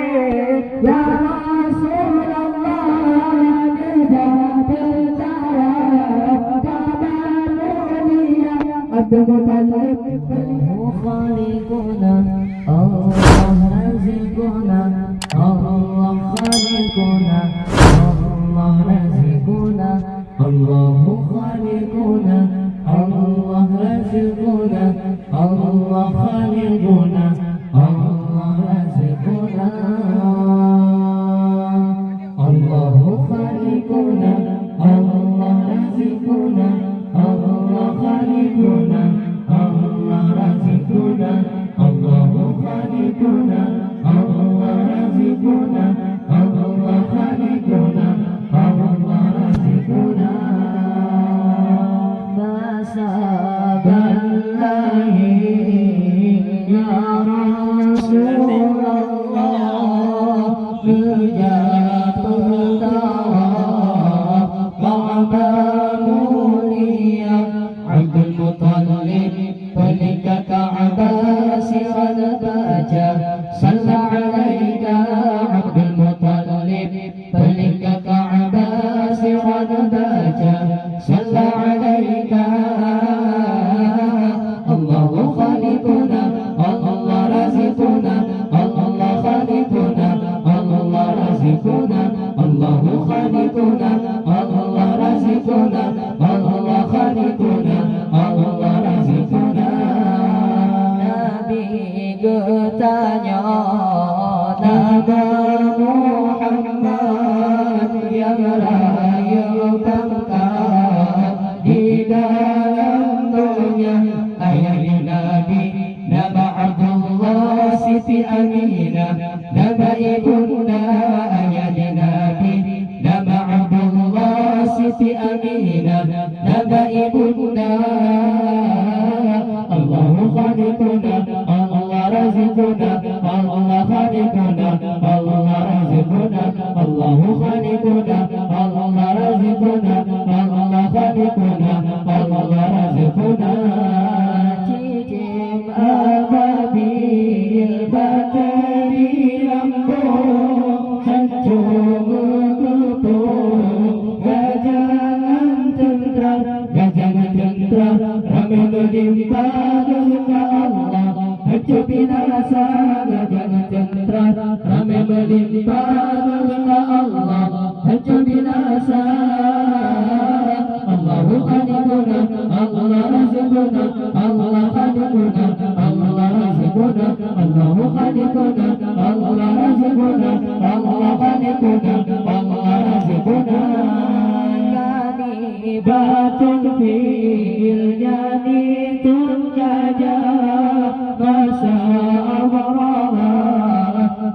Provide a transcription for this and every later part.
Ya Rasulullah Abdul Muttalib Khaliquna Allah Razikuna Allah Khaliquna Allah Razikuna Allahu Khaliquna Allah Razikuna Allah Khaliquna Allah Razikuna Allahu Khaliquna Allah Razikuna Allah Khaliquna Allah Razikuna Allahu Khaliquna Allah Razikuna Allah Khaliquna Allah Razikuna Masaballahi ya Rasulullah Bijatul Abdul Muttalib Pelika Ka'bah Siran baca Salla alaika Abdul Muttalib Pelika Ka'bah Siran baca Salla alaika Allahu Khaliquna Allah Razikuna Allah Khaliquna Allah Razikuna Allahu Khaliquna Allah Razikuna Allah Khaliquna Allah Razikuna Nabi bertanya nama Muhammad yang layak pangkat di dalam dunia ayat Nabi nama Abdullah Siti Aminah nama ibunda ayat Nabi nama Abdullah Siti Aminah nama ibunda Allahu Khaliquna Allah Razikuna Allah Khaliquna Allah Razikuna Allahu Khaliquna Allah Razikuna Allah Khaliquna Allah Razikuna Cicim ababil bateri lambung Sancung kutung Gajangan tentram Gajangan tentram Rame berlimpa ke Allah Hancur binasa Gajangan tentram Rame berlimpa ke Allah Hancur binasa Allahu Khaliquna Allah Razikuna Allah Khaliquna Allah Razikuna Allahu Khaliquna Allah Razikuna Allah Khaliquna Allah Razikuna Kanibatun fil jani turjaja Masa awaraha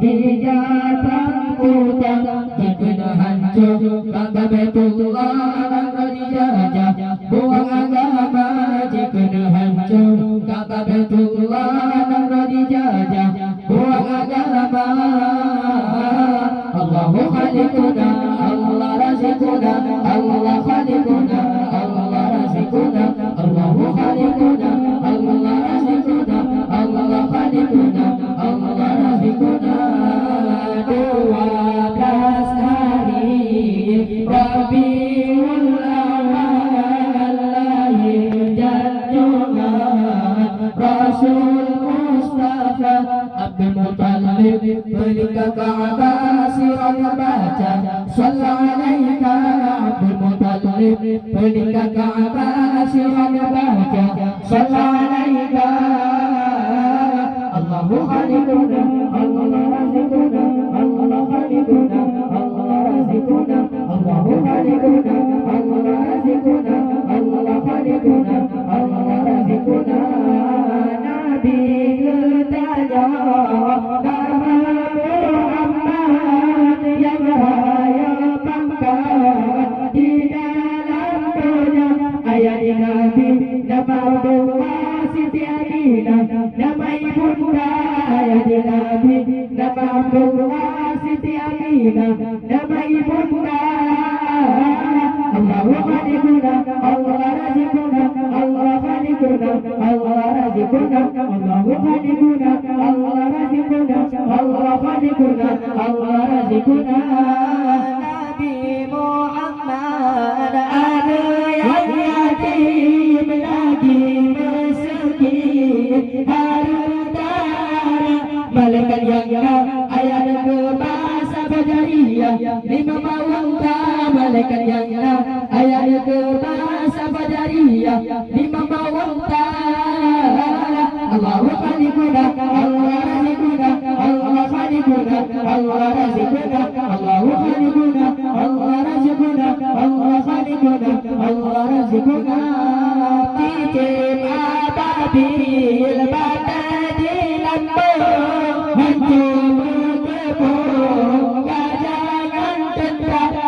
Dijatan utang Jikuna hancur Kata Betullah Anak dijajah Buang agama Jikuna hancur Kata Betullah Anak dijajah Buang agama Allahu Khaliquna Allah Razikuna Allah Khaliquna Allah Razikuna Allahu Khaliquna Allah Razikuna Allah Khaliquna Allah Razikuna 12 hari Rabiul Awal lahir dan Jumat Rasul Mustafa Abdul Muttalib Pelika Ka'bah Siran baca Salla alaika Abdul Muttalib Pelika Ka'bah Siran baca Salla alaika Allahu Khaliquna Allah Razikuna Allah Khaliquna Allah Razikuna Allahu Khaliquna Allah Razikuna Allah Khaliquna Allah Razikuna Nabi bertanya nama Muhammad yang layak pangkat di dalam dunia ayat Nabi nama Abdullah Siti Aminah nama ibunda ayat Nabi nama Abdullah Siti Aminah nama ibunda Allahu Khaliquna Allah Razikuna Allah Khaliquna Allah Razikuna Allahu Khaliquna Allah Razikuna Allah Allah khaliquna, Allah razikuna. Nabi Muhammad ada yang yatim lagi miskin, harta malaikat yang ayat ke bahasa Bajariyah, lima mawangka malaikat yang ayat ke bahasa Bajariyah, lima mawangka. Allahu khaliquna, Allah razikuna, Allah khaliquna, Allah razikuna, Allahu khaliquna, Allah razikuna, Allah khaliquna, Allah razikuna. Titip ababil batadi lambung, hancur berkebun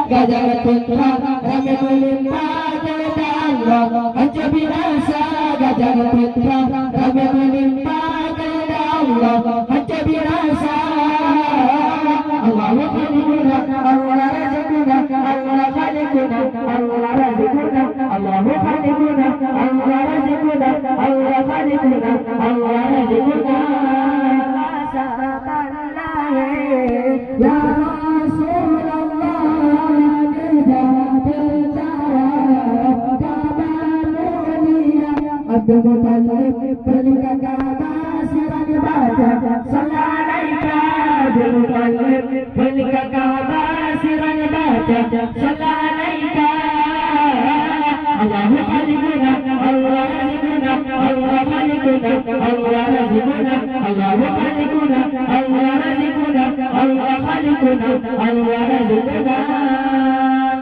gajangan tentera, rame melimpah kepada Allah, hancur binasa gajangan tentera, rame melimpah kepada Allah, hancur binasa. Allahu khaliquna, Allah razikuna, Allah khaliquna, Allah razikuna, Allahu khaliquna, Allah razikuna, Allah khaliquna, Allah razikuna. Ya Rasulullah, Abdul Muttalib berikan kabar sirah baca salam alaika. Abdul Muttalib berikan kabar sirah baca salam alaika. Allahu khaliquna, Allah razikuna, Allah khaliquna, Allah razikuna, Allahu khaliquna, Allah razikuna, Allah khaliquna, Allah